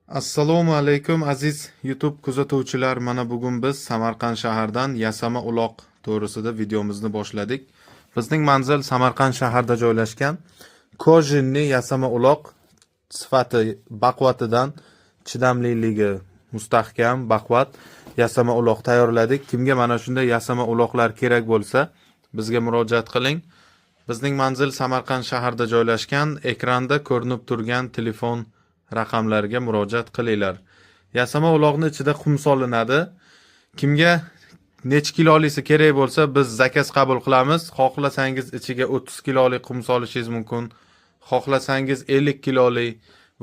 Assalomu alaykum aziz YouTube kuzatuvchilar. Mana bugun biz Samarqand shahridan Yasama uloq to'g'risida videomizni boshladik. Bizning manzil Samarqand shahrida joylashgan. Kojinni Yasama uloq sifati baquvvatidan chidamliligi mustahkam, baquvvat Yasama uloq tayyorladik. Kimga mana shunday Yasama uloqlar kerak bo'lsa, bizga murojaat qiling. Bizning manzil Samarqand shahrida joylashgan. Ekranda ko'rinib turgan telefon raqamlarga murojaat qilinglar. Yasama uloqni ichida qum solinadi. Kimga necha kilolisi kerak bo'lsa, biz zakaz qabul qilamiz. Xohlasangiz ichiga 30 kilolik qum solishingiz mumkin. Xohlasangiz 50 kilolik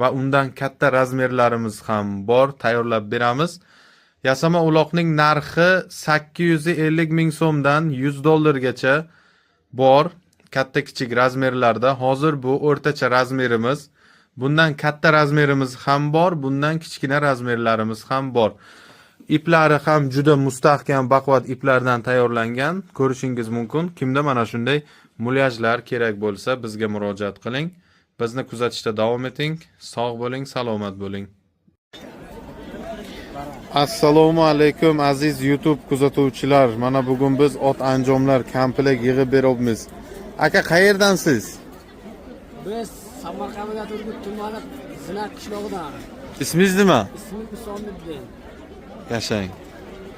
va undan katta razmerlarimiz ham bor, tayyorlab beramiz. Yasama uloqning narxi 850 ming so'mdan 100 dollargacha bor, katta kichik razmerlarda. Hozir bu o'rtacha razmerimiz. Bundan katta razmerimiz ham bor, bundan kichkina razmerlarimiz ham bor. Iplari ham juda mustahkam, baquvvat iplardan tayyorlangan. Ko'rishingiz mumkin. Kimda mana shunday mulyajlar kerak bo'lsa, bizga murojaat qiling. Bizni kuzatishda davom eting. Sog' bo'ling, salomat bo'ling. Assalomu alaykum aziz YouTube kuzatuvchilar. Mana bugun biz ot anjomlar komplekt yig'ib beryapmiz. Aka, qayerdansiz? Biz Samarqandda turib tumani Zinak qishlog'idan. Ismingiz nima? Ismim Isomiddin. Yashang.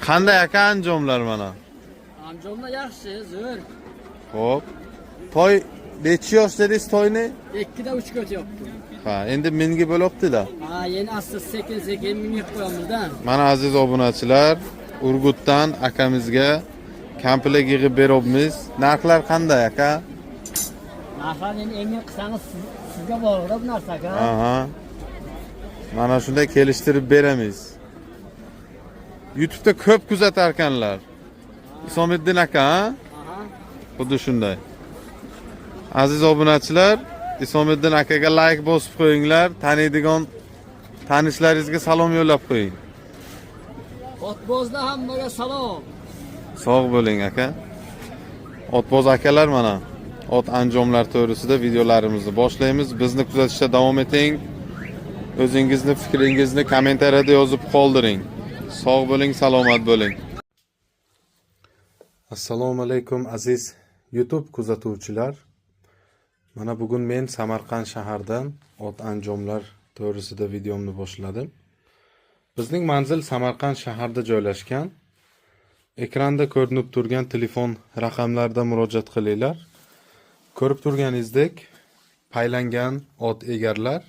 Qanday aka anjomlar mana? Anjomlar yaxshi, zo'r. Xo'p. Toy necha yosh dedingiz toyni? 2 da 3 ga o'tyapti. Ha, endi menga bo'libdi-da. Ha, yana asta sekin minib qo'yamizda. Mana aziz obunachilar, Urgutdan akamizga komplekt yig'ib beryapmiz. Narxlar qanday aka? Narxlar endi qilsangiz sizga bog'liq bu narsaga. Aha. Mana shunday kelishtirib beramiz. YouTube'da ko'p kuzatar ekanlar. Isomiddin aka, ha? Aha. Xuddi shunday. Aziz obunachilar, Isomiddin akaga like bosib qo'yinglar, taniydigan tanishlaringizga salom yo'llab qo'ying. Otbozda hammaga salom. Sog' bo'ling aka. Otboz akalar mana ot anjomlar to'g'risida videolarimizni boshlaymiz. Bizni kuzatishda davom eting. O'zingizni fikringizni kommentariyada yozib qoldiring. Sog' bo'ling, salomat bo'ling. Assalomu alaykum aziz YouTube kuzatuvchilar. Mana bugun men Samarqand shahardan ot anjomlar to'g'risida videomni boshladim. Bizning manzil Samarqand shahrida joylashgan. Ekranda ko'rinib turgan telefon raqamlarida murojaat qilinglar. Ko'rib turganingizdek, paylangan ot egarlar.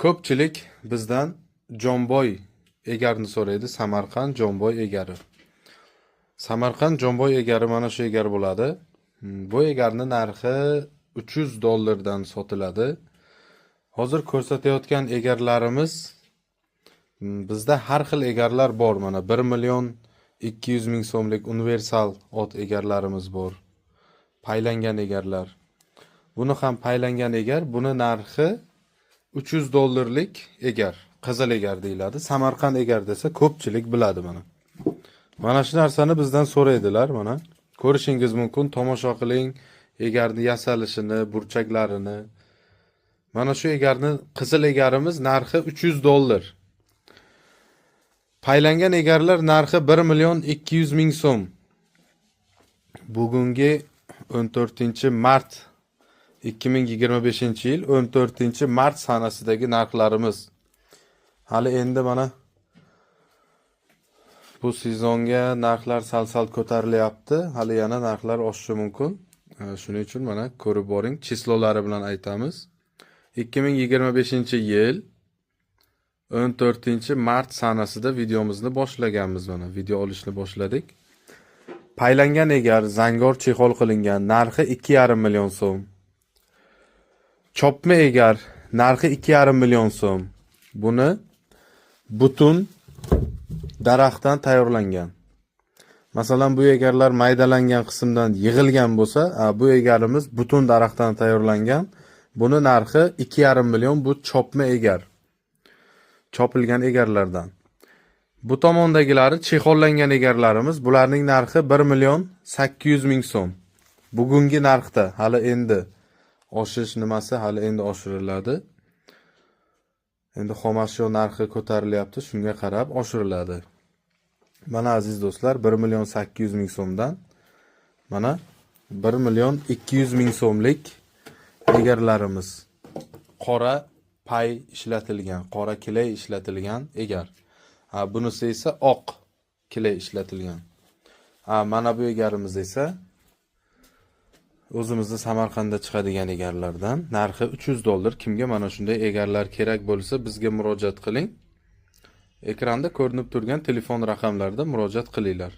Ko'pchilik bizdan Jonboy egarni so'raydi. Samarqand Jonboy egari. Samarqand Jonboy egari mana shu egar bo'ladi. Bu egarning narxi 300 dollardan sotiladi. Hozir ko'rsatayotgan egarlarimiz bizda har xil egarlar bor. Mana 1 million 200 ming so'mlik universal ot egarlarimiz bor. Paylangan egarlar. Buni ham paylangan egar, buni narxi 300 dollarlik egar, qizil egar deyiladi. Samarqand egar desa ko'pchilik biladi mana. Mana shu narsani bizdan so'raydilar mana. Ko'rishingiz mumkin, tomosha qiling egarni yasalishini, burchaklarini. Mana shu egarni qizil egarimiz narxi 300 dollar. Paylangan egarlar narxi 1 million 200 ming so'm. Bugungi 14-mart 2025-yil 14-mart sanasidagi narxlarimiz. Hali endi mana bu sezonga narxlar sal ko'tarilyapti. Hali yana narxlar oshishi mumkin. Shuning uchun mana ko'rib boring, chislolari bilan aytamiz. 2025-yil 14-mart sanasida videomizni boshlaganmiz mana. Video olishni boshladik. Paylangan egar, zangor chexol qilingan, narxi 2,5 million so'm. Chopma egar, narxi 2,5 million so'm. Buni butun daraxtdan tayyorlangan. Masalan, bu egarlar maydalangan qismdan yig'ilgan bo'lsa, bu egarimiz butun daraxtdan tayyorlangan. Buni narxi 2,5 million, bu chopma egar. Chopilgan egarlardan. Bu tomondagilari chexollangan egarlarimiz, bularning narxi 1 million 800 ming so'm. Bugungi narxda, hali endi oshish nimasi hali endi oshiriladi. Endi xomashyo narxi ko'tarilyapti, shunga qarab oshiriladi. Mana aziz do'stlar, 1.800.000 so'mdan mana 1.200.000 so'mlik egarlarimiz. Qora pay ishlatilgan, qora kilay ishlatilgan egar. Bunisi esa oq kilay ishlatilgan. Mana bu egarimiz esa o'zimizda Samarqandda chiqadigan egarlardan. Narxi $300. Kimga mana shunday egarlar kerak bo'lsa, bizga murojaat qiling. Ekranda ko'rinib turgan telefon raqamlarida murojaat qilinglar.